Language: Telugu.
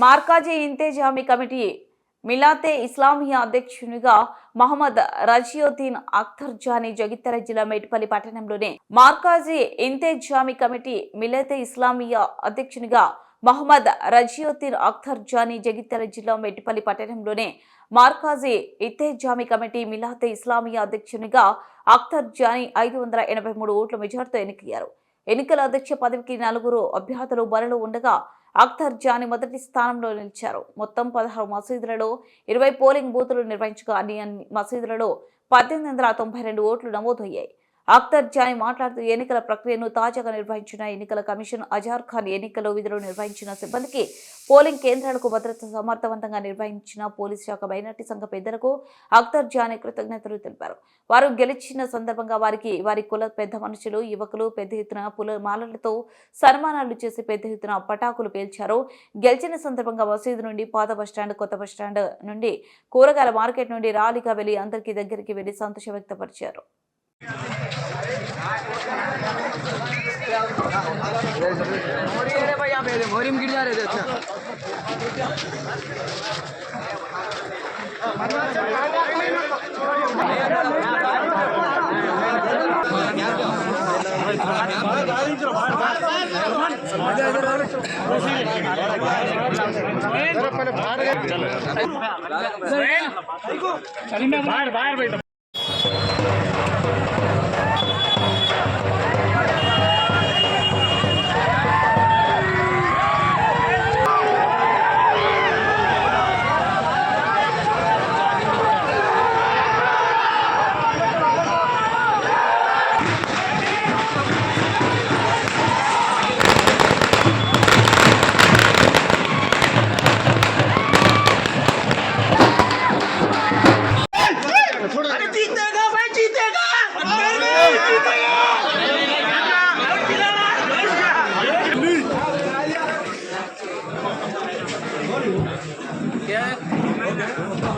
మార్కాజీ ఇంతేజామీ కమిటీ మిలాతే ఇస్లామియా అధ్యక్షునిగా మహమ్మద్ రజియుద్దీన్ అఖ్తర్ జానీ జగిత్యాల జిల్లా మేడ్పల్లి పట్టణంలోనే మార్కాజీ ఇంతేజామీ కమిటీ మిలాతే ఇస్లామియా అధ్యక్షునిగా మహమ్మద్ రజియుద్దీన్ అఖ్తర్ జానీ జగిత్యాల జిల్లా మేడ్పల్లి పట్టణంలోనే మార్కాజీ ఇంతేజామీ కమిటీ మిలాతే ఇస్లామియా అధ్యక్షునిగా అఖ్తర్ జానీ 583 ఓట్ల మెజార్టీతో ఎన్నికయ్యారు. ఎన్నికల అధ్యక్ష పదవికి 4 అభ్యర్థులు బరిలో ఉండగా అఖ్తర్ జానీ మొదటి స్థానంలో నిలిచారు. మొత్తం 16 మసీదులలో 20 పోలింగ్ బూతులు నిర్వహించగా అన్ని మసీదులలో 1892 ఓట్లు నమోదయ్యాయి. అఖ్తర్ జానీ మాట్లాడుతూ ఎన్నికల ప్రక్రియను తాజాగా నిర్వహించిన ఎన్నికల కమిషన్ అజార్ ఖాన్ ఎన్నికల విధులు నిర్వహించిన సిబ్బందికి, పోలింగ్ కేంద్రాలకు భద్రత సమర్థవంతంగా నిర్వహించిన పోలీస్ శాఖ మైనార్టీ సంఘ పెద్దలకు అఖ్తర్ జానీ కృతజ్ఞతలు తెలిపారు. వారు గెలిచిన సందర్భంగా వారి కుల పెద్ద మనుషులు, యువకులు పెద్ద ఎత్తున పూలమాలలతో సన్మానాలు చేసి పెద్ద ఎత్తున పటాకులు పేల్చారు. గెలిచిన సందర్భంగా మసీదు నుండి పాత బస్టాండ్, కొత్త బస్టాండ్ నుండి కూరగాయల మార్కెట్ నుండి ర్యాలీగా వెళ్లి అందరికీ దగ్గరికి వెళ్లి సంతోషం వ్యక్తపరిచారు. क्या